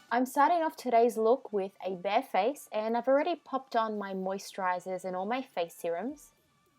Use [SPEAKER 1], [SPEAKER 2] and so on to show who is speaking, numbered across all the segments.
[SPEAKER 1] I'm starting off today's look with a bare face, and I've already popped on my moisturizers and all my face serums.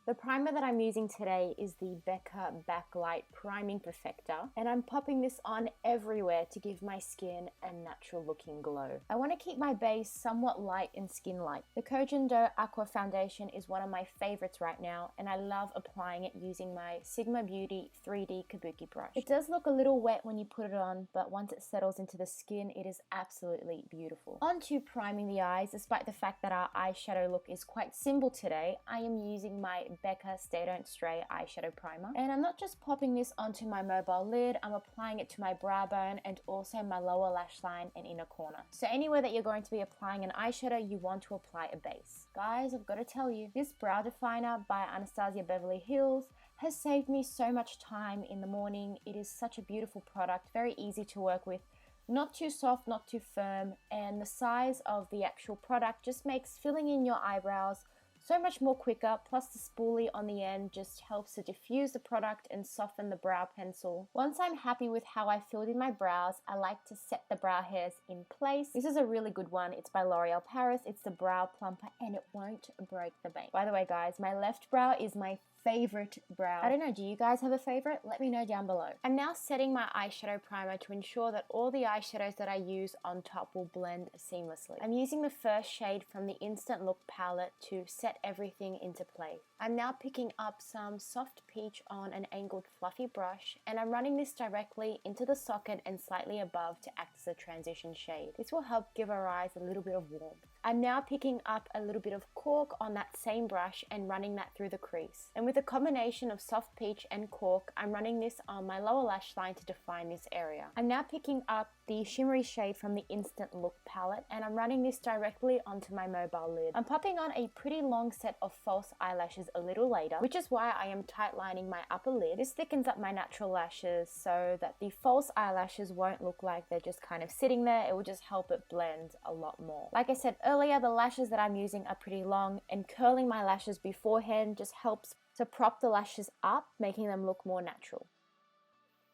[SPEAKER 1] The primer that I'm using today is the BECCA Backlight Priming Perfector, and I'm popping this on everywhere to give my skin a natural looking glow. I want to keep my base somewhat light and skin-like. The Kajal Aqua Foundation is one of my favorites right now, and I love applying it using my Sigma Beauty 3D Kabuki brush. It does look a little wet when you put it on, but once it settles into the skin, it is absolutely beautiful. On to priming the eyes. Despite the fact that our eyeshadow look is quite simple today, I am using my BECCA Stay Don't Stray eyeshadow primer, and I'm not just popping this onto my mobile lid, I'm applying it to my brow bone and also my lower lash line and inner corner. So anywhere that you're going to be applying an eyeshadow, you want to apply a base. Guys, I've got to tell you, this brow definer by Anastasia Beverly Hills has saved me so much time in the morning. It is such a beautiful product, very easy to work with, not too soft, not too firm, and the size of the actual product just makes filling in your eyebrows so much more quicker, plus the spoolie on the end just helps to diffuse the product and soften the brow pencil. Once I'm happy with how I filled in my brows, I like to set the brow hairs in place. This is a really good one. It's by L'Oreal Paris. It's the Brow Plumper, and it won't break the bank. By the way, guys, my left brow is my favorite brow. I don't know, do you guys have a favorite? Let me know down below. I'm now setting my eyeshadow primer to ensure that all the eyeshadows that I use on top will blend seamlessly. I'm using the first shade from the Instant Look palette to set everything into place. I'm now picking up some soft peach on an angled fluffy brush, and I'm running this directly into the socket and slightly above to act as a transition shade. This will help give our eyes a little bit of warmth. I'm now picking up a little bit of Cork on that same brush and running that through the crease. And with a combination of soft peach and Cork, I'm running this on my lower lash line to define this area. I'm now picking up the shimmery shade from the Instant Look palette, and I'm running this directly onto my mobile lid. I'm popping on a pretty long set of false eyelashes a little later, which is why I am tight lining my upper lid. This thickens up my natural lashes so that the false eyelashes won't look like they're just kind of sitting there. It will just help it blend a lot more. Like I said earlier, the lashes that I'm using are pretty long, and curling my lashes beforehand just helps to prop the lashes up, making them look more natural.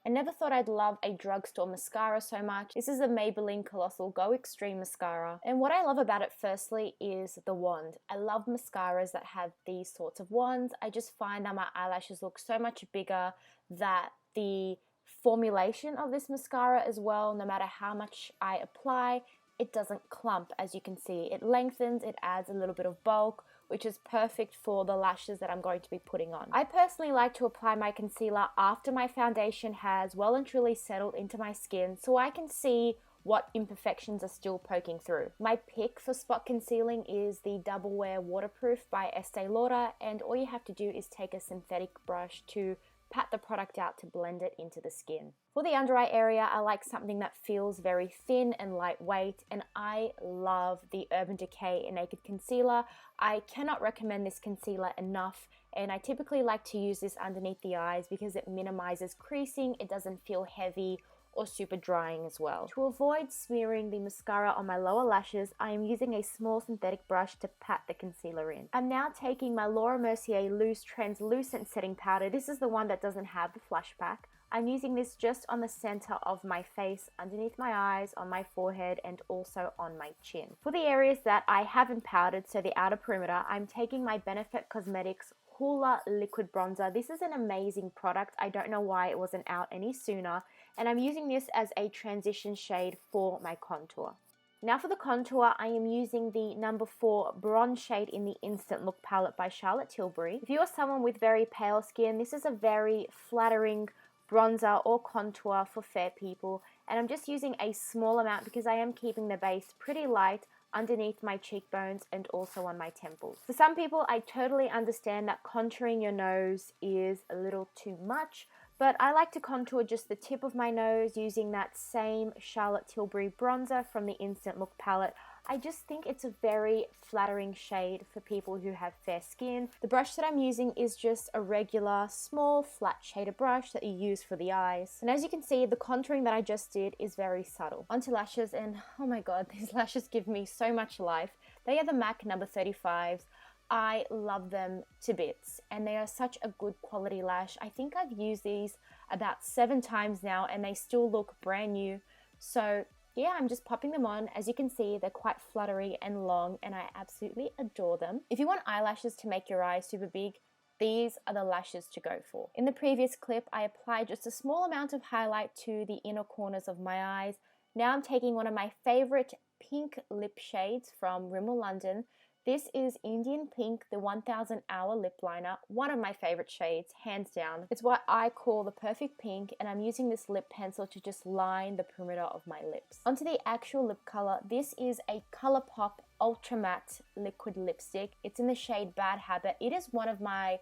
[SPEAKER 1] I never thought I'd love a drugstore mascara so much. This is a Maybelline Colossal Go Extreme Mascara. And what I love about it firstly is the wand. I love mascaras that have these sorts of wands. I just find that my eyelashes look so much bigger, that the formulation of this mascara as well, no matter how much I apply, it doesn't clump. As you can see, it lengthens, it adds a little bit of bulk, which is perfect for the lashes that I'm going to be putting on. I personally like to apply my concealer after my foundation has well and truly settled into my skin, so I can see what imperfections are still poking through. My pick for spot concealing is the Double Wear Waterproof by Estee Lauder, and all you have to do is take a synthetic brush to pat the product out to blend it into the skin. For the under eye area, I like something that feels very thin and lightweight, and I love the Urban Decay Naked Concealer. I cannot recommend this concealer enough, and I typically like to use this underneath the eyes because it minimizes creasing, it doesn't feel heavy or super drying as well. To avoid smearing the mascara on my lower lashes, I am using a small synthetic brush to pat the concealer in. I'm now taking my Laura Mercier Loose Translucent Setting Powder. This is the one that doesn't have the flash pack. I'm using this just on the center of my face, underneath my eyes, on my forehead, and also on my chin. For the areas that I haven't powdered, so the outer perimeter, I'm taking my Benefit Cosmetics HOOLA Liquid Bronzer. This is an amazing product. I don't know why it wasn't out any sooner, and I'm using this as a transition shade for my contour. Now for the contour, I am using the number 4 bronze shade in the Instant Look palette by Charlotte Tilbury. If you are someone with very pale skin, this is a very flattering bronzer or contour for fair people, and I'm just using a small amount because I am keeping the base pretty light underneath my cheekbones and also on my temples. For some people, I totally understand that contouring your nose is a little too much, but I like to contour just the tip of my nose using that same Charlotte Tilbury bronzer from the Instant Look palette. I just think it's a very flattering shade for people who have fair skin. The brush that I'm using is just a regular small flat shader brush that you use for the eyes. And as you can see, the contouring that I just did is very subtle. Onto lashes, and oh my god, these lashes give me so much life. They are the MAC number 35s. I love them to bits, and they are such a good quality lash. I think I've used these about 7 times now and they still look brand new. So Yeah, I'm just popping them on. As you can see, they're quite fluttery and long, and I absolutely adore them. If you want eyelashes to make your eyes super big, these are the lashes to go for. In the previous clip, I applied just a small amount of highlight to the inner corners of my eyes. Now I'm taking one of my favorite pink lip shades from Rimmel London. This is Indian Pink, the 1000 Hour Lip Liner, one of my favorite shades, hands down. It's what I call the perfect pink, and I'm using this lip pencil to just line the perimeter of my lips. Onto the actual lip color. This is a Colourpop Ultra Matte Liquid Lipstick. It's in the shade Bad Habit. It is one of my,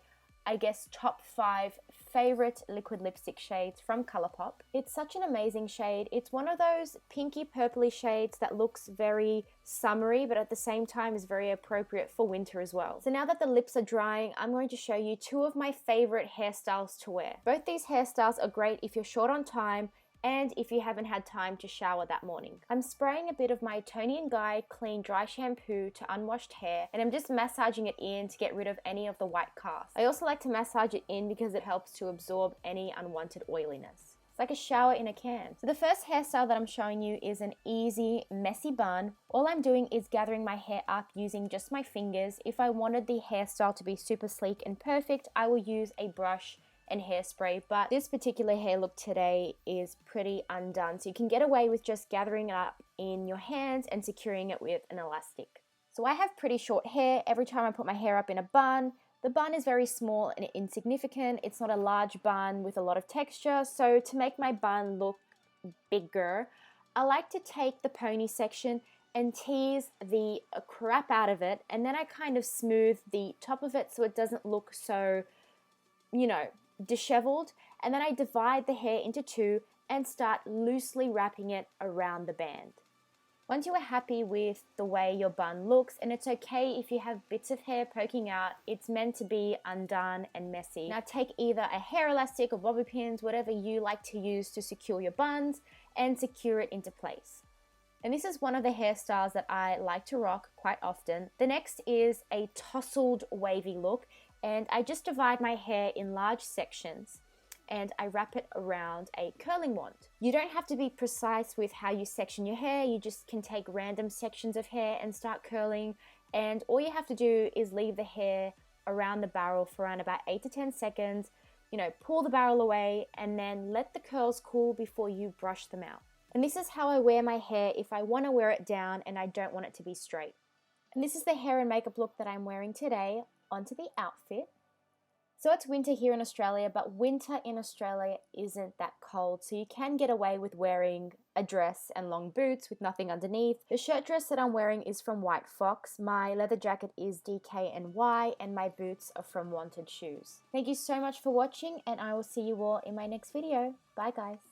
[SPEAKER 1] I guess, top 5 favorite liquid lipstick shades from Colourpop. It's such an amazing shade. It's one of those pinky purpley shades that looks very summery, but at the same time is very appropriate for winter as well. So now that the lips are drying, I'm going to show you 2 of my favorite hairstyles to wear. Both these hairstyles are great if you're short on time and if you haven't had time to shower that morning. I'm spraying a bit of my Toni & Guy Clean Dry Shampoo to unwashed hair, and I'm just massaging it in to get rid of any of the white cast. I also like to massage it in because it helps to absorb any unwanted oiliness. It's like a shower in a can. So the first hairstyle that I'm showing you is an easy, messy bun. All I'm doing is gathering my hair up using just my fingers. If I wanted the hairstyle to be super sleek and perfect, I will use a brush and hairspray, but this particular hair look today is pretty undone, so you can get away with just gathering it up in your hands and securing it with an elastic. So I have pretty short hair. Every time I put my hair up in a bun, the bun is very small and insignificant. It's not a large bun with a lot of texture, so to make my bun look bigger, I like to take the pony section and tease the crap out of it, and then I kind of smooth the top of it so it doesn't look so, you know, disheveled, and then I divide the hair into 2 and start loosely wrapping it around the band. Once you are happy with the way your bun looks, and it's okay if you have bits of hair poking out, it's meant to be undone and messy. Now take either a hair elastic or bobby pins, whatever you like to use to secure your buns, and secure it into place. And this is one of the hairstyles that I like to rock quite often. The next is a tousled wavy look, and I just divide my hair in large sections and I wrap it around a curling wand. You don't have to be precise with how you section your hair. You just can take random sections of hair and start curling, and all you have to do is leave the hair around the barrel for around about 8 to 10 seconds, you know, pull the barrel away and then let the curls cool before you brush them out. And this is how I wear my hair if I want to wear it down and I don't want it to be straight. And this is the hair and makeup look that I'm wearing today. Onto the outfit. So it's winter here in Australia, but winter in Australia isn't that cold, so you can get away with wearing a dress and long boots with nothing underneath. The shirt dress that I'm wearing is from White Fox, my leather jacket is DKNY, and my boots are from Wanted Shoes. Thank you so much for watching, and I will see you all in my next video. Bye guys.